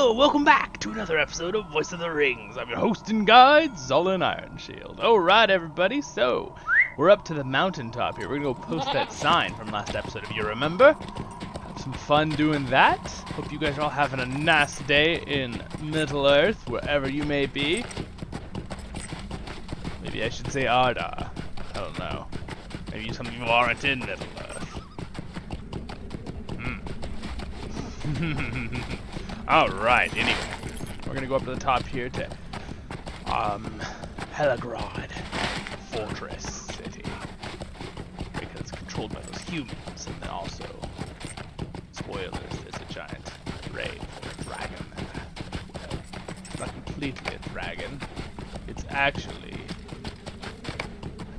Hello, welcome back to another episode of Voice of the Rings. I'm your host and guide, Zolan Ironshield. Alright everybody, so we're up to the mountaintop here. We're gonna go post that sign from last episode if you remember. Have some fun doing that. Hope you guys are all having a nice day in Middle Earth, wherever you may be. Maybe I should say Arda. I don't know. Maybe some of you aren't in Middle Earth. Alright, anyway. We're gonna go up to the top here to Helagrod Fortress City. Because it's controlled by those humans, and then also, spoilers, there's a giant raid for a dragon there. Well, it's not completely a dragon. It's actually,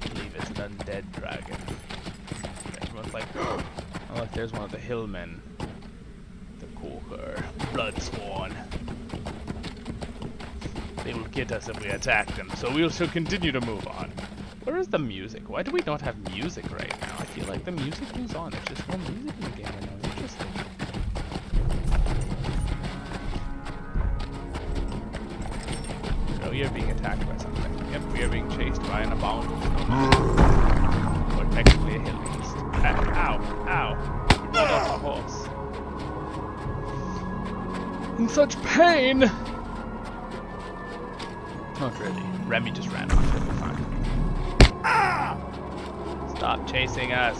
I believe it's an undead dragon. Everyone's like, oh look, there's one of the hillmen. Bloodsworn. They will get us if we attack them, so we shall continue to move on. Where is the music? Why do we not have music right now? I feel like the music moves on. There's just no music in the game right now. Interesting. No, you're being attacked by something. Yep, we are being chased by an abominable. Or technically a hill beast. Ow! Ow! You rolled off a horse. In such pain! Not really. Remy just ran off. It'll be fine. Ah! Stop chasing us.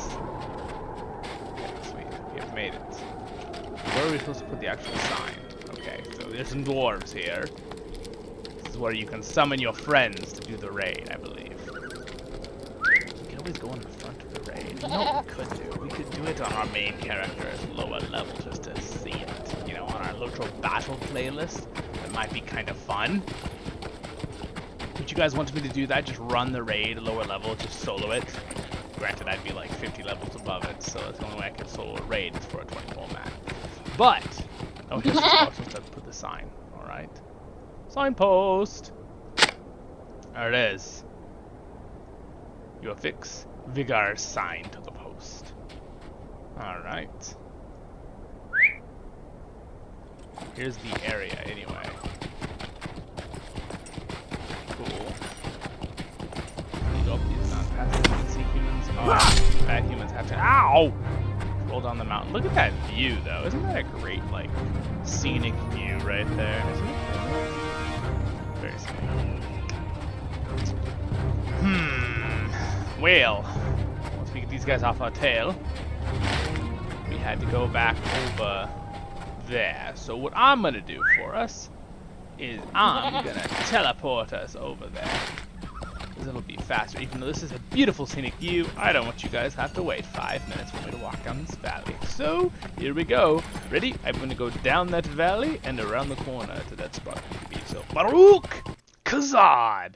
Okay, sweet. We have made it. Where are we supposed to put the actual sign? Okay, so there's some dwarves here. This is where you can summon your friends to do the raid, I believe. We can always go on the front of the raid. You know what we could do? We could do it on our main character's lower level just to see it. You know, on our LOTRO battle playlist. That might be kind of fun. Would you guys want me to do that? Just run the raid lower level, just solo it? Granted, I'd be like 50 levels above it, so that's the only way I can solo a raid is for a 24 man. But, oh, here's I'm supposed to put the sign. Alright. Signpost! There it is. You affix Vigar's sign to the post. Alright. Here's the area, anyway. Cool. Nope, these not passing. You can see humans. Oh, bad humans have to. Ow! Roll down the mountain. Look at that view, though. Isn't that a great, like, scenic view right there? Isn't it? Very scenic. Well, once we get these guys off our tail, we had to go back over there. So what I'm gonna do for us is I'm gonna teleport us over there, because it'll be faster. Even though this is a beautiful scenic view, I don't want you guys to have to wait 5 minutes for me to walk down this valley. So here we go. Ready? I'm gonna go down that valley and around the corner to that spot. So Baruch Kazad.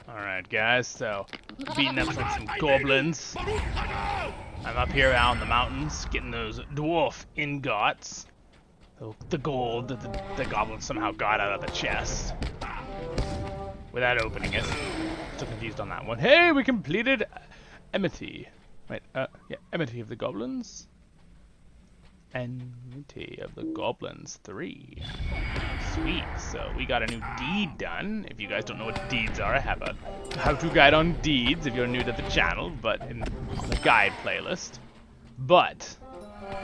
All right, guys. So beating up some goblins. I'm up here out in the mountains getting those dwarf ingots. The gold that the goblin somehow got out of the chest without opening it. Still confused on that one. Hey, we completed Enmity. Wait, yeah, Enmity of the Goblins. Enmity of the Goblins 3. Sweet. So we got a new deed done. If you guys don't know what deeds are, I have a how-to guide on deeds if you're new to the channel, but on the guide playlist. But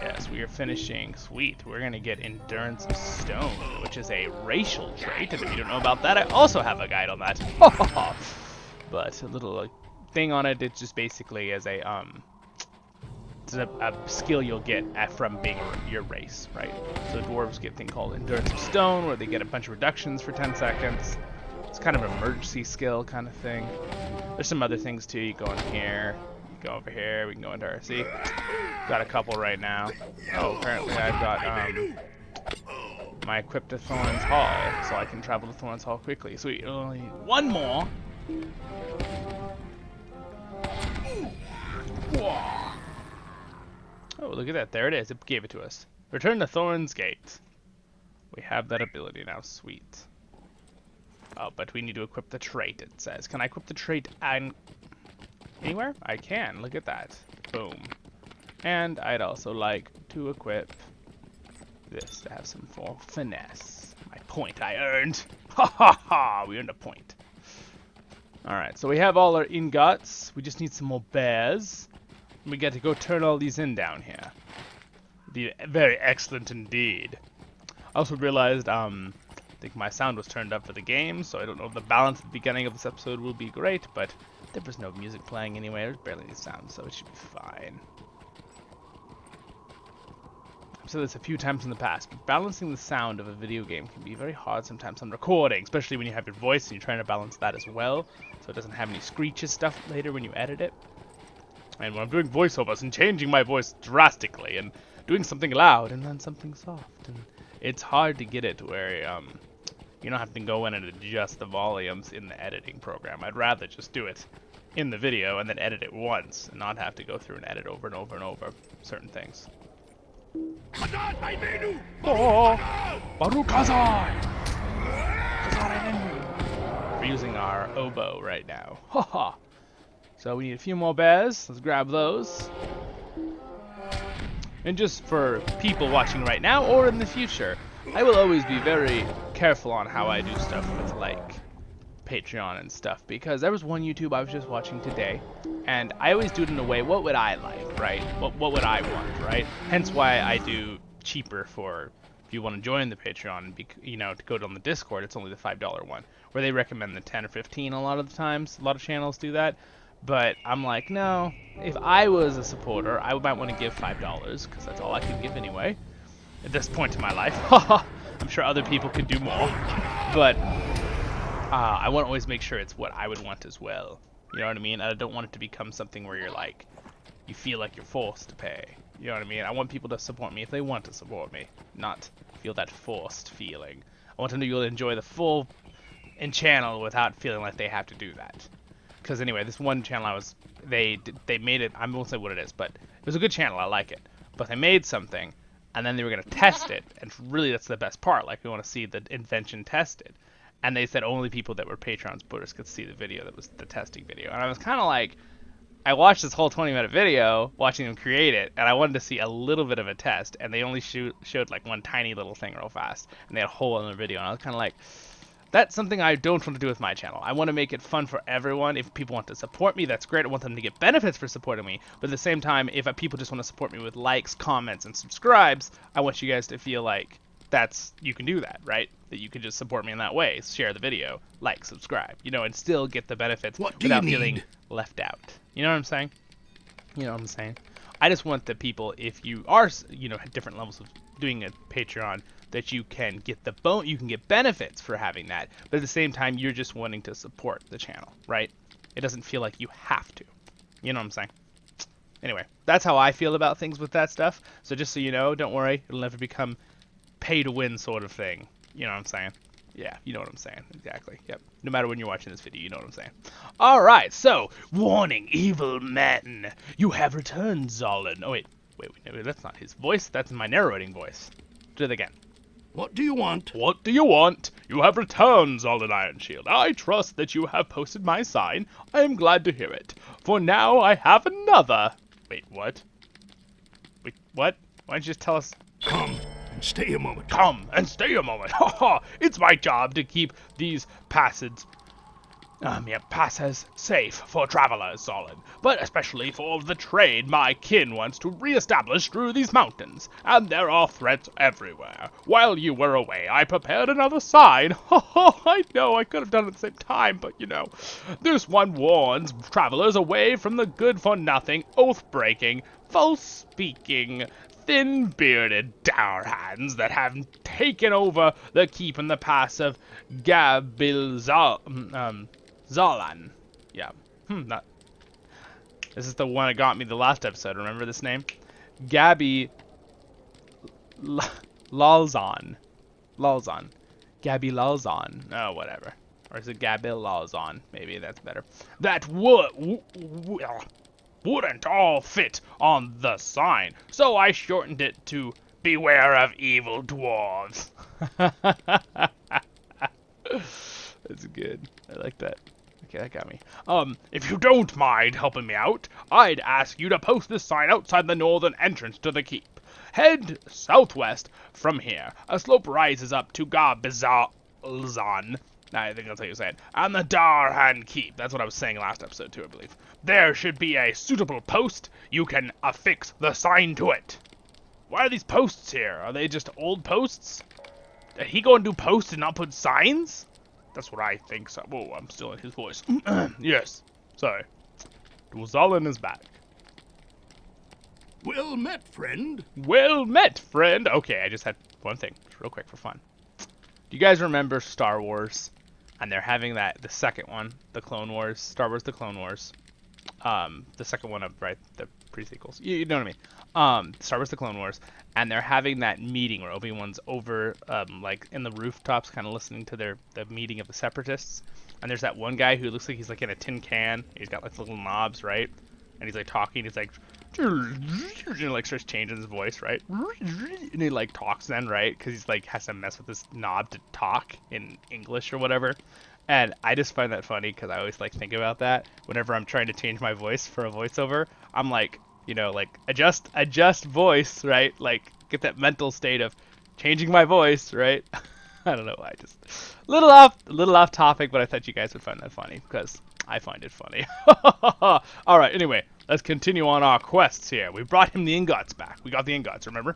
yes, we are finishing. Sweet. We're going to get Endurance of Stone, which is a racial trait. And if you don't know about that, I also have a guide on that. But a little thing on it, it's just basically as a, it's a skill you'll get from being your race, right? So dwarves get a thing called Endurance of Stone, where they get a bunch of reductions for 10 seconds. It's kind of an emergency skill kind of thing. There's some other things too. You go in here. Go over here, we can go into our see. Got a couple right now. Oh, apparently I've got my equip to Thorns Hall, so I can travel to Thorns Hall quickly. Sweet, only one more. Oh, look at that, there it is, it gave it to us. Return to Thorns Gate. We have that ability now, sweet. Oh, but we need to equip the trait, it says. Can I equip the trait and anywhere? I can. Look at that. Boom. And I'd also like to equip this to have some more finesse. My point I earned. Ha ha ha! We earned a point. Alright, so we have all our ingots. We just need some more bears. We get to go turn all these in down here. Be very excellent indeed. I also realized, I think my sound was turned up for the game, so I don't know if the balance at the beginning of this episode will be great, but there was no music playing anyway. There's barely any sound, so it should be fine. I've said this a few times in the past, but balancing the sound of a video game can be very hard sometimes on recording, especially when you have your voice and you're trying to balance that as well, so it doesn't have any screeches stuff later when you edit it. And when I'm doing voiceovers and changing my voice drastically and doing something loud and then something soft, and it's hard to get it where you don't have to go in and adjust the volumes in the editing program. I'd rather just do it in the video and then edit it once and not have to go through and edit over and over and over certain things. Oh, we're using our oboe right now. Haha. So we need a few more bears. Let's grab those. And just for people watching right now or in the future, I will always be very careful on how I do stuff with like Patreon and stuff, because there was one YouTube I was just watching today, and I always do it in a way, what would I like, right? What would I want, right? Hence why I do cheaper for, if you want to join the Patreon and be, you know, to go on the Discord, it's only the $5 one, where they recommend the 10 or 15 a lot of the times. A lot of channels do that. But I'm like, no, if I was a supporter, I might want to give $5, because that's all I can give anyway, at this point in my life. I'm sure other people could do more, but I want to always make sure it's what I would want as well. You know what I mean? I don't want it to become something where you're like, you feel like you're forced to pay. You know what I mean? I want people to support me if they want to support me, not feel that forced feeling. I want them to be able to enjoy the full channel without feeling like they have to do that. Because anyway, this one channel they made it, I won't say what it is, but it was a good channel, I like it. But they made something, and then they were going to test it, and really that's the best part, like we want to see the invention tested. And they said only people that were Patreon supporters could see the video that was the testing video. And I was kind of like, I watched this whole 20-minute video, watching them create it, and I wanted to see a little bit of a test, and they only showed like one tiny little thing real fast, and they had a whole other video, and I was kind of like, that's something I don't want to do with my channel. I want to make it fun for everyone. If people want to support me, that's great. I want them to get benefits for supporting me. But at the same time, if people just want to support me with likes, comments, and subscribes, I want you guys to feel like you can do that, right? That you can just support me in that way. Share the video, like, subscribe, you know, and still get the benefits without feeling left out. You know what I'm saying? You know what I'm saying? I just want the people, if you are, you know, at different levels of doing a Patreon, that you can get you can get benefits for having that, but at the same time you're just wanting to support the channel, right? It doesn't feel like you have to. You know what I'm saying? Anyway, that's how I feel about things with that stuff. So just so you know, don't worry, it'll never become pay to win sort of thing. You know what I'm saying? Yeah, you know what I'm saying. Exactly. Yep. No matter when you're watching this video, you know what I'm saying. Alright, so, warning, evil men. You have returned, Zolan. Oh, wait, that's not his voice. That's my narrating voice. Do it again. What do you want? What do you want? You have returned, Zolan Ironshield. I trust that you have posted my sign. I am glad to hear it. For now, I have another. Wait, what? Wait, what? Why don't you just tell us? Come and stay a moment. Come and stay a moment. Ha ha! It's my job to keep these passes safe for travelers, Zolan, but especially for the trade my kin wants to re-establish through these mountains, and there are threats everywhere. While you were away, I prepared another sign. Ha ha! I know, I could have done it at the same time, but you know. This one warns travelers away from the good-for-nothing, oath-breaking, false-speaking, thin-bearded dourhands that have taken over the keep in the pass of Gabilazan. Zolan. Yeah. This is the one that got me the last episode. Remember this name? Gabilazan. Gabilazan. Oh, whatever. Or is it Gabilazan? Maybe that's better. That wouldn't all fit on the sign, so I shortened it to Beware of Evil Dwarves. That's good. I like that. Okay, that got me. If you don't mind helping me out, I'd ask you to post this sign outside the northern entrance to the keep. Head southwest from here. A slope rises up to Gabilazan. I think that's how you say it. And the Darhan Keep. That's what I was saying last episode too, I believe. There should be a suitable post. You can affix the sign to it. Why are these posts here? Are they just old posts? Did he go and do posts and not put signs? That's what I think. So. Whoa, I'm still in his voice. Yes. Sorry. Dwarf is back. Well met, friend. Well met, friend. Okay, I just had one thing, just real quick for fun. Do you guys remember Star Wars? And they're having the second one, the Clone Wars, Star Wars: The Clone Wars. The second one of the pre-sequels. You know what I mean? Star Wars: The Clone Wars, and they're having that meeting where Obi-Wan's over, like in the rooftops, kind of listening to the meeting of the Separatists. And there's that one guy who looks like he's like in a tin can. He's got like little knobs, right? And he's like talking. He's like, like starts changing his voice, right? And he like talks then, right? Because he's like has to mess with this knob to talk in English or whatever. And I just find that funny because I always like think about that whenever I'm trying to change my voice for a voiceover. I'm like, you know, like adjust voice, right? Like get that mental state of changing my voice, right? I don't know. I just little off topic, but I thought you guys would find that funny because I find it funny. All right. Anyway, let's continue on our quests here. We brought him the ingots back. We got the ingots, remember?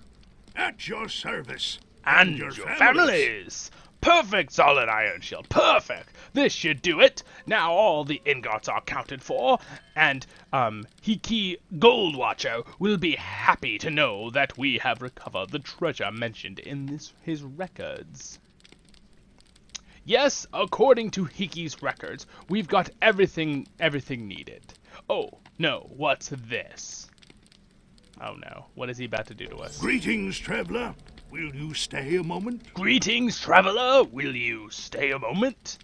At your service. And your families. Perfect, solid iron shield. Perfect. This should do it. Now all the ingots are counted for, and Hiki Gold Watcher will be happy to know that we have recovered the treasure mentioned in his records. Yes, according to Hiki's records, we've got everything needed. Oh, no, what's this? Oh no, what is he about to do to us? Greetings, traveler. Will you stay a moment? Greetings, traveler. Will you stay a moment?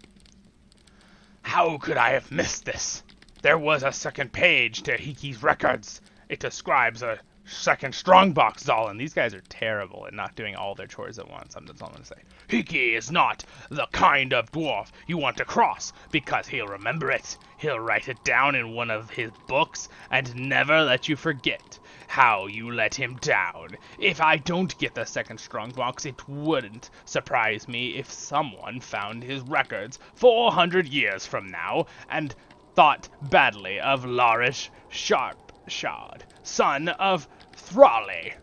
How could I have missed this? There was a second page to Hiki's records. It describes a second strongbox Zolin. These guys are terrible at not doing all their chores at once. That's all I'm going to say. Hiki is not the kind of dwarf you want to cross, because he'll remember it. He'll write it down in one of his books and never let you forget how you let him down. If I don't get the second strongbox, it wouldn't surprise me if someone found his records 400 years from now and thought badly of Larish Sharpshard, son of Thrally.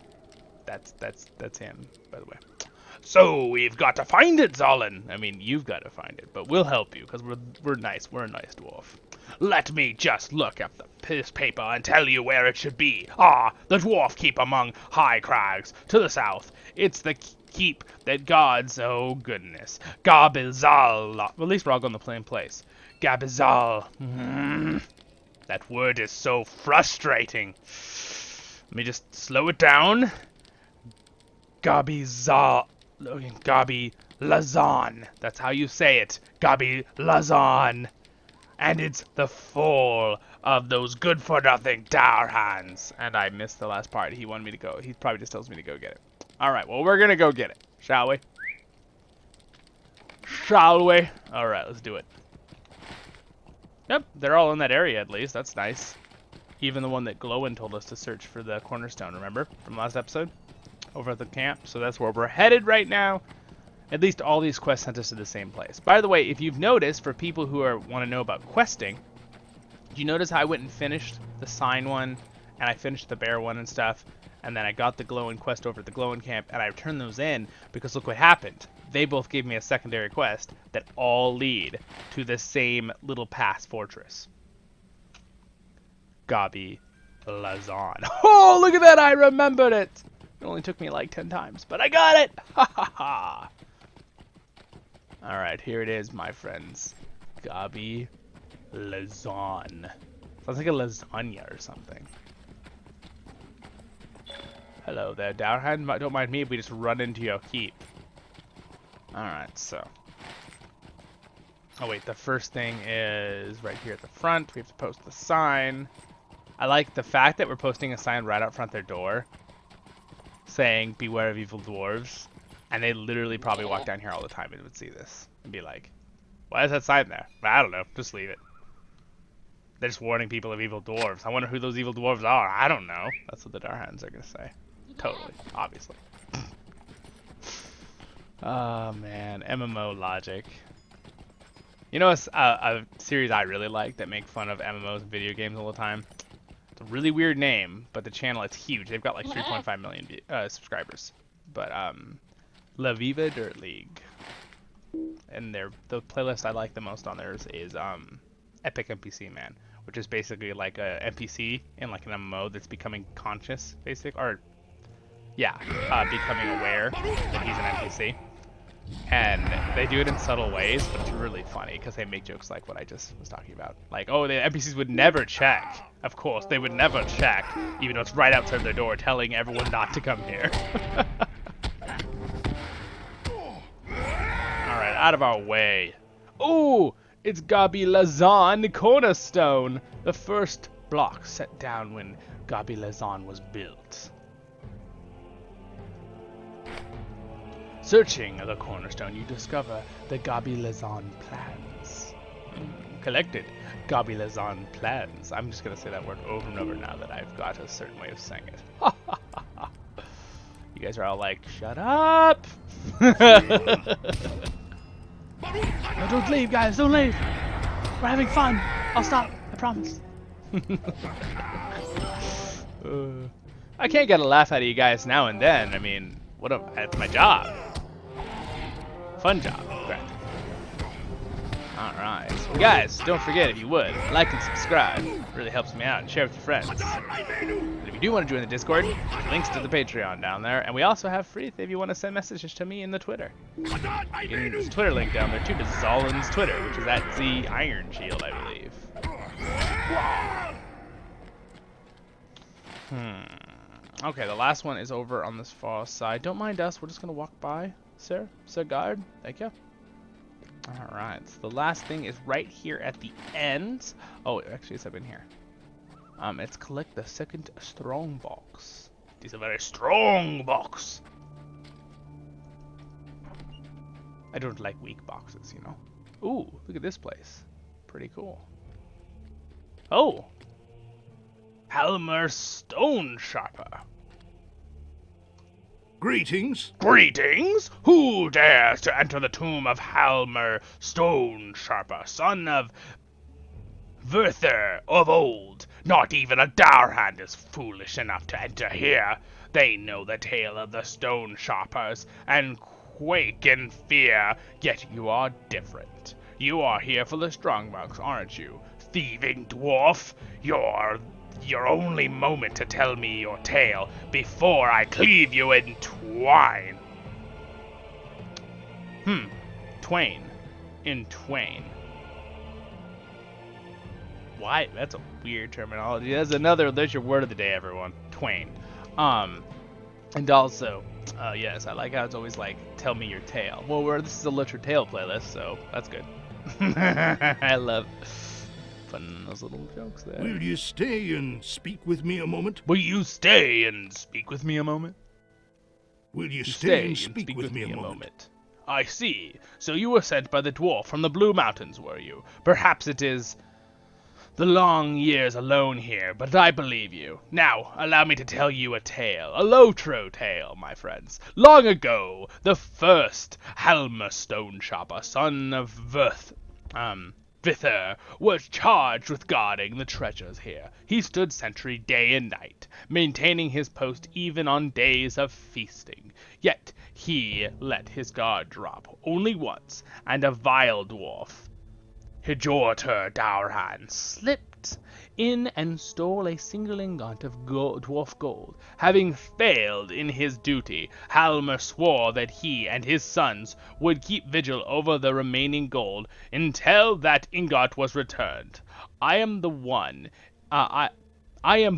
That's him, by the way. So we've got to find it, Zolin. I mean, you've got to find it, but we'll help you because we're nice. We're a nice dwarf. Let me just look at this paper and tell you where it should be. Ah, the dwarf keep among high crags to the south. It's the keep that guards. Oh goodness, Gabilazan. Well, at least we're all going to the same place. Gabilazan. That word is so frustrating. Let me just slow it down. Gabilazan. That's how you say it. Gabilazan. And it's the fall of those good-for-nothing Darhans. And I missed the last part. He wanted me to go. He probably just tells me to go get it. Alright, well, we're gonna go get it. Shall we? Shall we? Alright, let's do it. Yep, they're all in that area at least. That's nice. Even the one that Glowin told us to search for the cornerstone, remember? From last episode? Over at the camp. So that's where we're headed right now. At least all these quests sent us to the same place. By the way, if you've noticed, for people who want to know about questing, did you notice how I went and finished the sign one, and I finished the bear one and stuff, and then I got the Glowin quest over at the Glowin camp, and I turned those in, because look what happened. They both gave me a secondary quest that all lead to the same little pass fortress. Gabilazan. Oh, look at that! I remembered it! It only took me like 10 times, but I got it! Ha ha ha! Alright, here it is, my friends. Gabilazan. Sounds like a lasagna or something. Hello there, Darhan. Don't mind me if we just run into your keep. Alright, so. Oh wait, the first thing is right here at the front. We have to post the sign. I like the fact that we're posting a sign right out front their door saying, beware of evil dwarves. And they literally probably walk down here all the time and would see this and be like, why is that sign there? I don't know. Just leave it. They're just warning people of evil dwarves. I wonder who those evil dwarves are. I don't know. That's what the Darhans are going to say. Totally, obviously. Oh man, MMO logic. You know, a series I really like that make fun of MMOs and video games all the time. It's a really weird name, but the channel is huge. They've got like 3.5 million subscribers. But La Viva Dirt League, and the playlist I like the most on theirs is Epic NPC Man, which is basically like a NPC in like an MMO that's becoming conscious, becoming aware that he's an NPC. And they do it in subtle ways, but it's really funny because they make jokes like what I just was talking about. Like, oh, the NPCs would never check. Of course, they would never check, even though it's right outside their door telling everyone not to come here. Alright, out of our way. Ooh, it's Gabilazan Cornerstone, the first block set down when Gabilazan was built. Searching the cornerstone, you discover the Gabilazan plans. Collected Gabilazan plans. I'm just going to say that word over and over now that I've got a certain way of saying it. You guys are all like, shut up! No, don't leave, guys, don't leave! We're having fun! I'll stop, I promise. I can't get a laugh out of you guys now and then. I mean, that's my job. Fun job. Great. Alright. Well, guys, don't forget, if you would, like and subscribe. It really helps me out, and share with your friends. And if you do want to join the Discord, links to the Patreon down there. And we also have free if you want to send messages to me in the Twitter. There's a Twitter link down there too to Zolan's Twitter, which is at the Iron Shield, I believe. Okay, the last one is over on this far side. Don't mind us, we're just gonna walk by, sir. Sir guard, thank you. Alright, so the last thing is right here at the end. Oh, actually it's up in here. It's collect the second strong box. It's a very strong box. I don't like weak boxes, you know. Ooh, look at this place. Pretty cool. Oh! Halmer Stone Sharper. Greetings. Greetings! Who dares to enter the tomb of Halmer Stone Sharper, son of Verther of old? Not even a Dourhand is foolish enough to enter here. They know the tale of the Stone Sharpers and quake in fear, yet you are different. You are here for the strongbox, aren't you? Thieving dwarf, your only moment to tell me your tale before I cleave you in twine. Twain. In twain. Why? That's a weird terminology. There's your word of the day, everyone. Twain. And also, yes, I like how it's always like, tell me your tale. Well, this is a LOTRO tale playlist, so that's good. I love fun those little jokes there. Will you stay and speak with me a moment? Will you stay and speak with me a moment? Will you stay and speak with me a moment? I see. So you were sent by the dwarf from the Blue Mountains, were you? Perhaps it is the long years alone here, but I believe you. Now, allow me to tell you a tale, a LOTRO tale, my friends. Long ago, the first Halmer Stone Sharper, son of Vither, was charged with guarding the treasures here. He stood sentry day and night, maintaining his post even on days of feasting. Yet he let his guard drop only once, and a vile dwarf, Hijorter Dourhan, slipped in and stole a single ingot of dwarf gold. Having failed in his duty, Halmer swore that he and his sons would keep vigil over the remaining gold until that ingot was returned. I am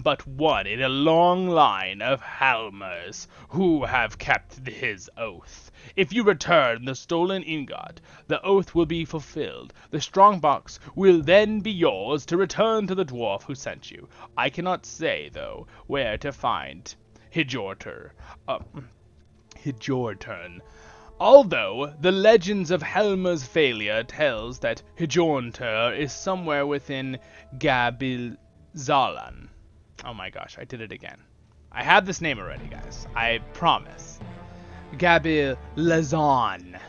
but one in a long line of Halmers who have kept his oath. If you return the stolen ingot, the oath will be fulfilled. The strongbox will then be yours to return to the dwarf who sent you. I cannot say, though, where to find Hijortern. Although the legends of Helmer's failure tells that Hijortern is somewhere within Gabilazan. Oh my gosh, I did it again. I have this name already, guys. I promise. Gabilazan.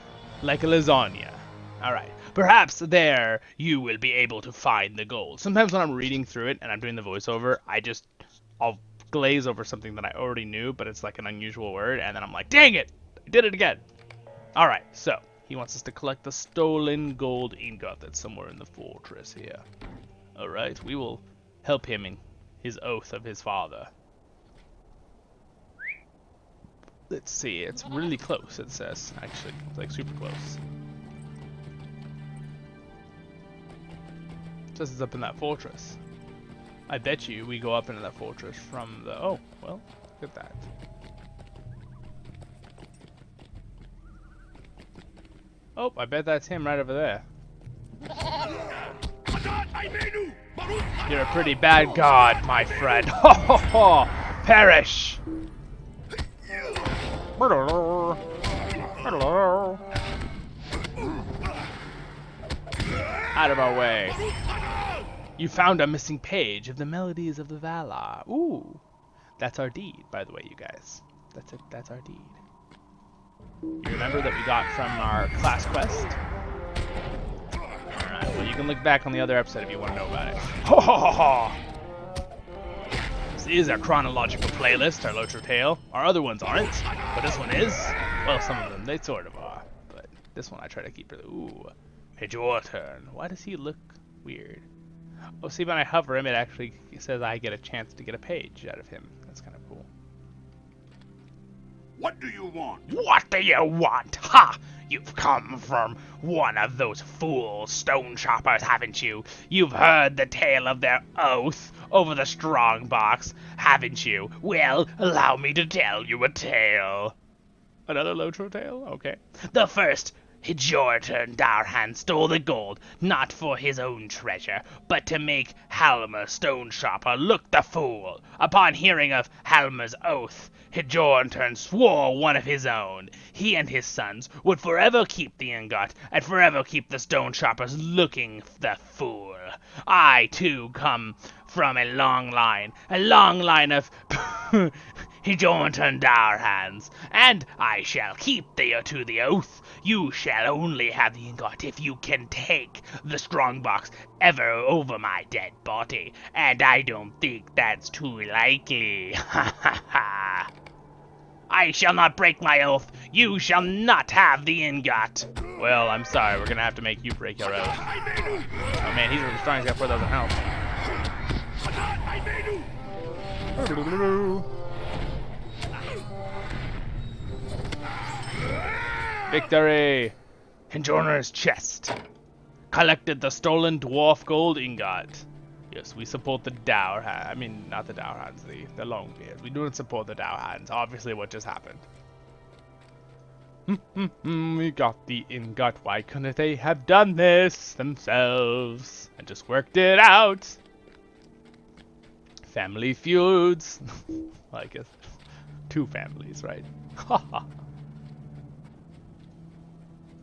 Like a lasagna. Alright. Perhaps there you will be able to find the gold. Sometimes when I'm reading through it and I'm doing the voiceover, I'll glaze over something that I already knew, but it's like an unusual word, and then I'm like, dang it! I did it again! Alright, so, he wants us to collect the stolen gold ingot that's somewhere in the fortress here. Alright, we will help him in his oath of his father. Let's see, it's really close, it says. Actually, it's like super close. It says it's up in that fortress. I bet you we go up into that fortress from the... Oh, well, look at that. Oh, I bet that's him right over there. You're a pretty bad god, my friend. Ho ho ho! Perish! Out of our way. You found a missing page of the Melodies of the Valar. Ooh. That's our deed, by the way, you guys. That's it. That's our deed. You remember that we got from our class quest? Alright, well, you can look back on the other episode if you want to know about it. Ho ho ho ho! This is our chronological playlist, our LOTRO tale. Our other ones aren't, but this one is. Well, some of them, they sort of are. But this one I try to keep really... Ooh. It's your turn. Why does he look weird? Oh, see, when I hover him, it actually says I get a chance to get a page out of him. That's kind of cool. What do you want? What do you want? Ha! You've come from one of those fool stone choppers, haven't you? You've heard the tale of their oath over the strong box, haven't you? Well, allow me to tell you a tale. Another LOTRO tale? Okay. The first Hjortun Darhan stole the gold, not for his own treasure, but to make Halmer Stonechopper look the fool. Upon hearing of Halmer's oath, Hjortun swore one of his own. He and his sons would forever keep the ingot, and forever keep the Stonechoppers looking the fool. I, too, come from a long line of Hjortun Darhans, and I shall keep to the oath. You shall only have the ingot if you can take the strongbox ever over my dead body, and I don't think that's too likely. Ha ha ha! I shall not break my oath. You shall not have the ingot. Well, I'm sorry. We're gonna have to make you break your oath. Oh man, he's really strong. He's got 4,000 health. Victory! Hjortun's chest. Collected the stolen dwarf gold ingot. Yes, we support the Dwarf. I mean, not the Dwarfs, the Longbeards. We don't support the Dwarfs. Obviously, what just happened. We got the ingot. Why couldn't they have done this themselves and just worked it out? Family feuds. Well, I guess 2 families, right? Haha.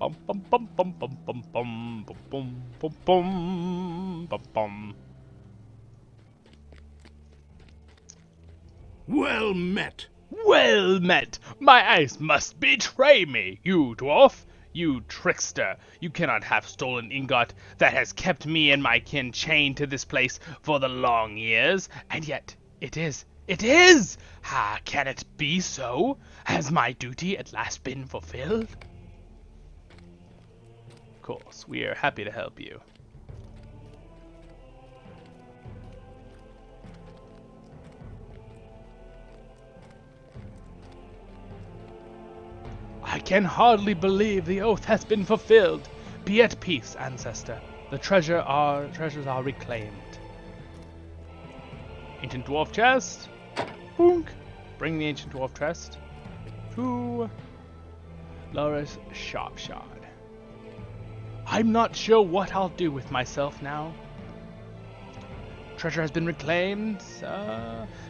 Bum bum bum bum bum bum bum bum bum bum bum bum. Well met. Well met! My eyes must betray me, you dwarf! You trickster! You cannot have stolen ingot that has kept me and my kin chained to this place for the long years, and yet it is! It is! Ah, can it be so? Has my duty at last been fulfilled? Of course, we are happy to help you. I can hardly believe the oath has been fulfilled. Be at peace, ancestor. The treasures are reclaimed. Ancient dwarf chest. Boonk. Bring the ancient dwarf chest to Loris Sharpshard. I'm not sure what I'll do with myself now. Treasure has been reclaimed.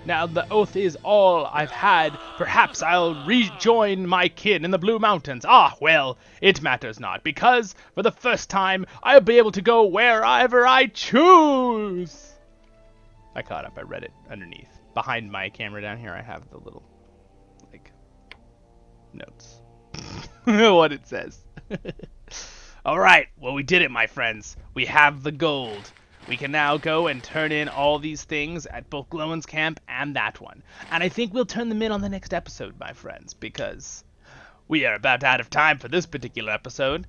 Now the oath is all I've had. Perhaps I'll rejoin my kin in the Blue Mountains. Ah, well, it matters not, because for the first time I'll be able to go wherever I choose. I caught up. I read it underneath. behind my camera down here, I have the little, like, notes. What it says. Alright, well we did it, my friends. We have the gold. We can now go and turn in all these things at both Glowin's camp and that one. And I think we'll turn them in on the next episode, my friends, because we are about out of time for this particular episode.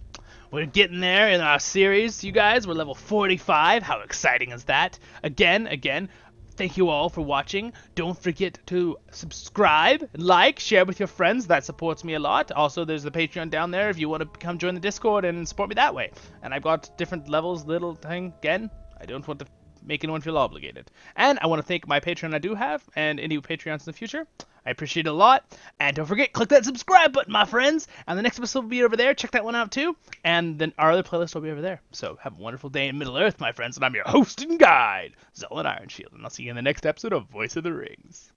We're getting there in our series, you guys. We're level 45. How exciting is that? Again, thank you all for watching. Don't forget to subscribe, like, share with your friends. That supports me a lot. Also, there's the Patreon down there if you want to come join the Discord and support me that way. And I've got different levels, little thing. Again, I don't want to make anyone feel obligated. And I want to thank my Patreon I do have, and any Patreons in the future. I appreciate it a lot. And don't forget, click that subscribe button, my friends. And the next episode will be over there. Check that one out, too. And then our other playlist will be over there. So have a wonderful day in Middle-earth, my friends. And I'm your host and guide, Zolan Ironshield. And I'll see you in the next episode of Voice of the Rings.